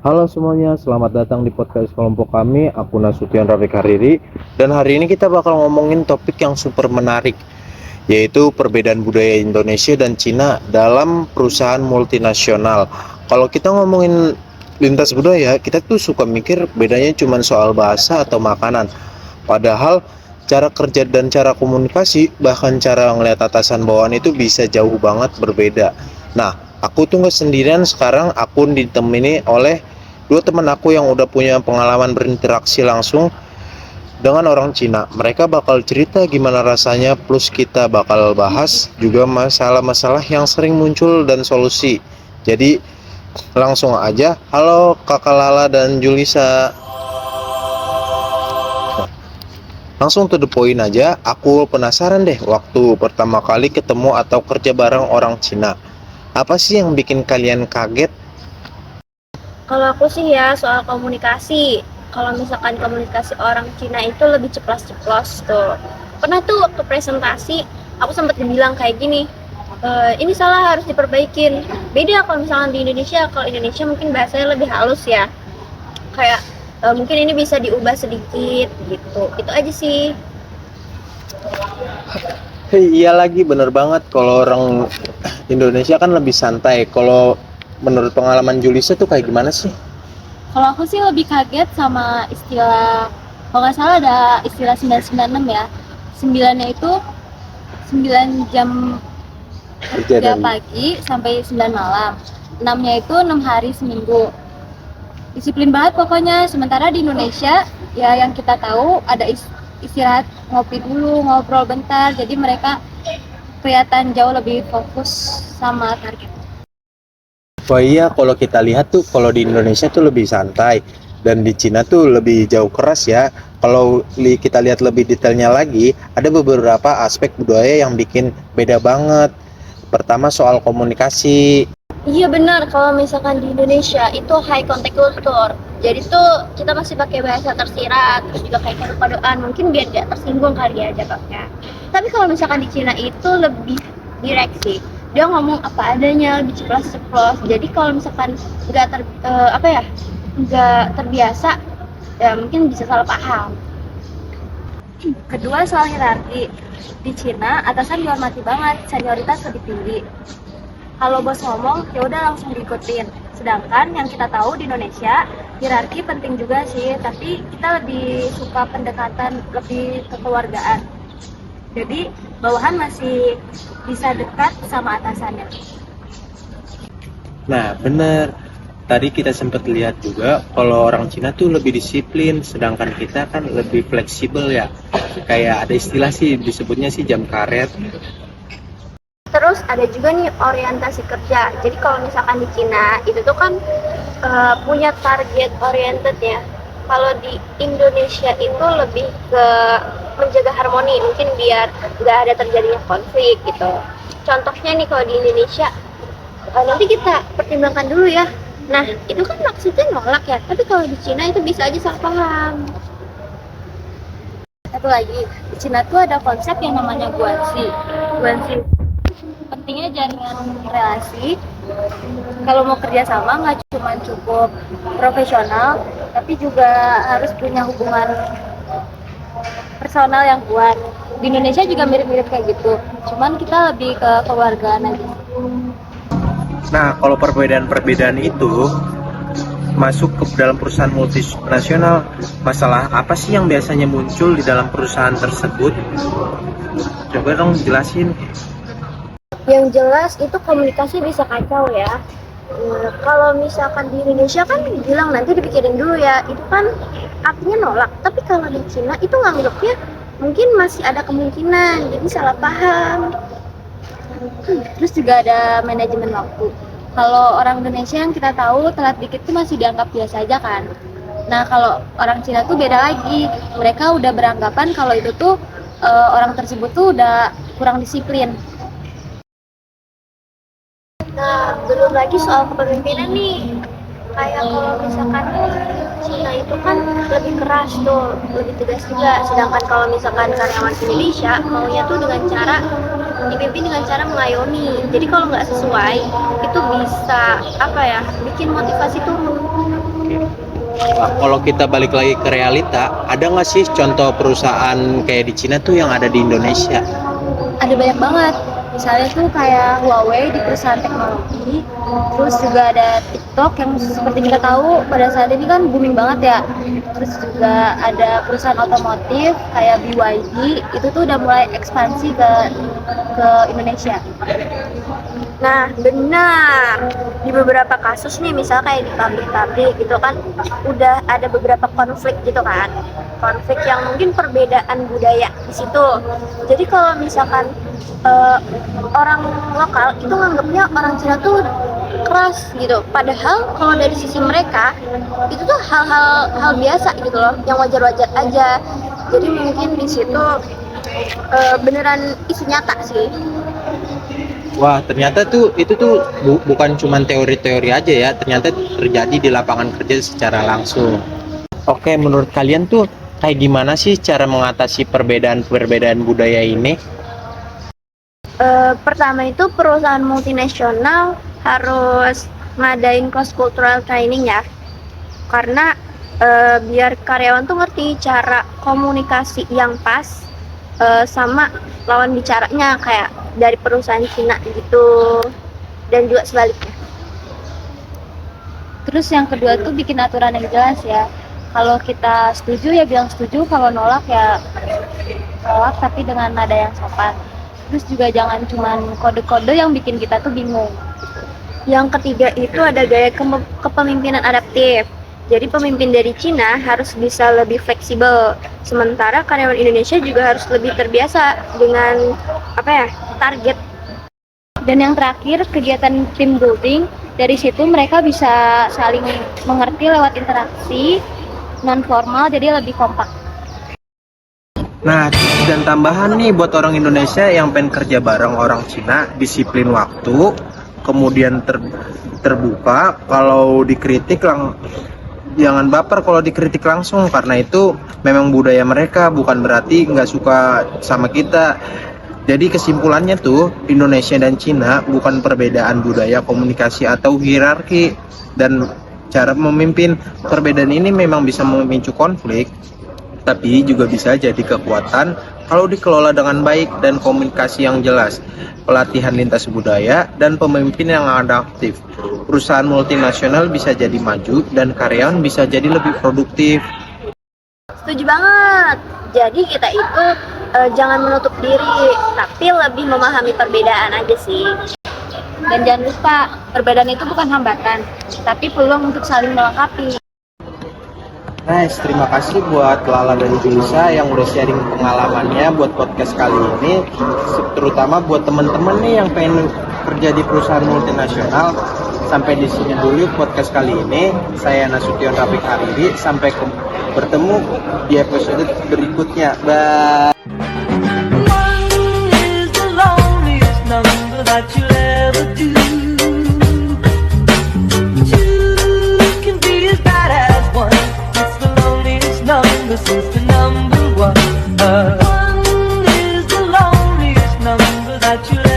Halo semuanya, selamat datang di podcast kelompok kami. Aku Nasution Rafiq Hariri. Dan hari ini kita bakal ngomongin topik yang super menarik, yaitu perbedaan budaya Indonesia dan Cina dalam perusahaan multinasional. Kalau kita ngomongin lintas budaya, kita tuh suka mikir bedanya cuma soal bahasa atau makanan. Padahal cara kerja dan cara komunikasi, bahkan cara ngeliat atasan bawahan itu bisa jauh banget berbeda. Nah, aku tuh nggak sendirian sekarang, aku ditemani oleh dua teman aku yang udah punya pengalaman berinteraksi langsung dengan orang Cina. Mereka bakal cerita gimana rasanya, plus kita bakal bahas juga masalah-masalah yang sering muncul dan solusi. Jadi langsung aja, halo Kakak Lala dan Julisa. Langsung to the point aja, aku penasaran deh waktu pertama kali ketemu atau kerja bareng orang Cina. Apa sih yang bikin kalian kaget? Kalau aku sih ya soal komunikasi. Kalau misalkan komunikasi orang Cina itu lebih ceplos-ceplos tuh. Pernah tuh waktu presentasi, aku sempat dibilang kayak gini, ini salah harus diperbaikin. Beda kalau misalkan di Indonesia. Kalau Indonesia mungkin bahasanya lebih halus ya. Kayak mungkin ini bisa diubah sedikit gitu. Itu aja sih. Hei, iya lagi, bener banget. Kalau orang Indonesia kan lebih santai. Kalau menurut pengalaman Julisa tuh kayak gimana sih? Kalau aku sih lebih kaget sama istilah, kalau nggak salah ada istilah 996 ya. 9-nya itu 9 jam Kerja kerja dan pagi sampai 9 malam. 6-nya itu 6 hari seminggu. Disiplin banget pokoknya. Sementara di Indonesia ya yang kita tahu ada istirahat ngopi dulu, ngobrol bentar. Jadi mereka kelihatan jauh lebih fokus sama target. oh iya, kalau kita lihat tuh kalau di Indonesia tuh lebih santai dan di Cina tuh lebih jauh keras ya. Kalau kita lihat lebih detailnya lagi, ada beberapa aspek budaya yang bikin beda banget. Pertama soal komunikasi. Iya benar, kalau misalkan di Indonesia itu high contact culture. Jadi tuh kita masih pakai bahasa tersirat, terus juga kayak kado-kadoan, mungkin biar gak tersinggung kali ya jatuhnya. Tapi kalau misalkan di Cina itu lebih direct sih. Dia ngomong apa adanya, lebih ceplos-ceplos. Jadi kalau misalkan nggak terbiasa, ya mungkin bisa salah paham. Kedua soal hierarki. Di Cina atasan dihormati banget, senioritas lebih tinggi. Kalau bos ngomong, ya udah langsung diikutin. Sedangkan yang kita tahu di Indonesia, hierarki penting juga sih, tapi kita lebih suka pendekatan lebih kekeluargaan. Jadi bawahan masih bisa dekat sama atasannya. Nah, bener. Tadi kita sempat lihat juga kalau orang Cina tuh lebih disiplin, sedangkan kita kan lebih fleksibel ya. Kayak ada istilah sih disebutnya sih jam karet. Terus ada juga nih orientasi kerja. Jadi kalau misalkan di Cina itu tuh kan punya target oriented ya. Kalau di Indonesia itu lebih ke menjaga harmoni, mungkin biar nggak ada terjadinya konflik gitu. Contohnya nih kalau di Indonesia, nanti kita pertimbangkan dulu ya. Nah itu kan maksudnya nolak ya. Tapi kalau di Cina itu bisa aja salah paham. Satu lagi, di Cina tuh ada konsep yang namanya guanxi. Guanxi pentingnya jaringan relasi. Kalau mau kerja sama nggak cuma cukup profesional, tapi juga harus punya hubungan personal yang kuat. Di Indonesia juga mirip-mirip kayak gitu, cuman kita lebih ke keluargaan aja. Nah, kalau perbedaan-perbedaan itu masuk ke dalam perusahaan multinasional, masalah apa sih yang biasanya muncul di dalam perusahaan tersebut? Coba dong jelasin. Yang jelas itu komunikasi bisa kacau ya. Kalau misalkan di Indonesia kan bilang nanti dipikirin dulu ya, itu kan artinya nolak. Tapi kalau di Cina itu nganggapnya mungkin masih ada kemungkinan, jadi salah paham. Terus juga ada manajemen waktu. Kalau orang Indonesia yang kita tahu telat dikit tuh masih dianggap biasa aja kan. Nah kalau orang Cina tuh beda lagi. Mereka udah beranggapan kalau itu tuh orang tersebut tuh udah kurang disiplin. Nah, belum lagi soal kepemimpinan nih. Kayak kalau misalkan Cina itu kan lebih keras tuh, lebih tegas juga. Sedangkan kalau misalkan karyawan Indonesia maunya tuh dengan cara dipimpin dengan cara mengayomi. Jadi kalau nggak sesuai, itu bisa bikin motivasi turun. Oke. Nah, kalau kita balik lagi ke realita, ada nggak sih contoh perusahaan kayak di Cina tuh yang ada di Indonesia? Ada banyak banget. Misalnya tuh kayak Huawei di perusahaan teknologi, terus juga ada TikTok yang seperti kita tahu pada saat ini kan booming banget ya. Terus juga ada perusahaan otomotif kayak BYD, itu tuh udah mulai ekspansi ke Indonesia. Nah, benar. Di beberapa kasus nih, misal kayak di pabrik-pabrik gitu kan, udah ada beberapa konflik gitu kan. Konflik yang mungkin perbedaan budaya di situ. Jadi kalau misalkan orang lokal itu nganggapnya orang Cina tuh keras gitu. Padahal kalau dari sisi mereka itu tuh hal biasa gitu loh, yang wajar-wajar aja. Jadi mungkin di situ beneran isu nyata sih. Wah, ternyata itu tuh bukan cuma teori-teori aja ya, ternyata terjadi di lapangan kerja secara langsung. Oke, menurut kalian tuh kayak gimana sih cara mengatasi perbedaan-perbedaan budaya ini? Pertama itu perusahaan multinasional harus ngadain cross cultural training ya, karena biar karyawan tuh ngerti cara komunikasi yang pas sama lawan bicaranya kayak dari perusahaan Cina gitu, dan juga sebaliknya. Terus yang kedua tuh bikin aturan yang jelas ya. Kalau kita setuju ya bilang setuju, kalau nolak ya nolak tapi dengan nada yang sopan. Terus juga jangan cuman kode-kode yang bikin kita tuh bingung. Yang ketiga itu ada gaya kepemimpinan adaptif. Jadi pemimpin dari Cina harus bisa lebih fleksibel, sementara karyawan Indonesia juga harus lebih terbiasa dengan target. Dan yang terakhir, kegiatan team building. Dari situ mereka bisa saling mengerti lewat interaksi non formal, jadi lebih kompak. Nah, dan tambahan nih buat orang Indonesia yang pengen kerja bareng orang Cina, disiplin waktu, kemudian terbuka. Kalau dikritik jangan baper kalau dikritik langsung, karena itu memang budaya mereka, bukan berarti nggak suka sama kita. Jadi kesimpulannya tuh, Indonesia dan Cina bukan perbedaan budaya, komunikasi, atau hierarki. Dan cara memimpin, perbedaan ini memang bisa memicu konflik, tapi juga bisa jadi kekuatan kalau dikelola dengan baik dan komunikasi yang jelas, pelatihan lintas budaya, dan pemimpin yang adaptif. Perusahaan multinasional bisa jadi maju dan karyawan bisa jadi lebih produktif. Setuju banget. Jadi kita itu jangan menutup diri, tapi lebih memahami perbedaan aja sih. Dan jangan lupa, perbedaan itu bukan hambatan, tapi peluang untuk saling melengkapi. Nice, terima kasih buat Lala dan Julisa yang udah sharing pengalamannya buat podcast kali ini, terutama buat teman-teman nih yang pengen kerja di perusahaan multinasional. Sampai di sini dulu podcast kali ini. Saya Nasution Rafik Hariri. Sampai bertemu di episode berikutnya. Bye. Since the number one is the loneliest number that you'll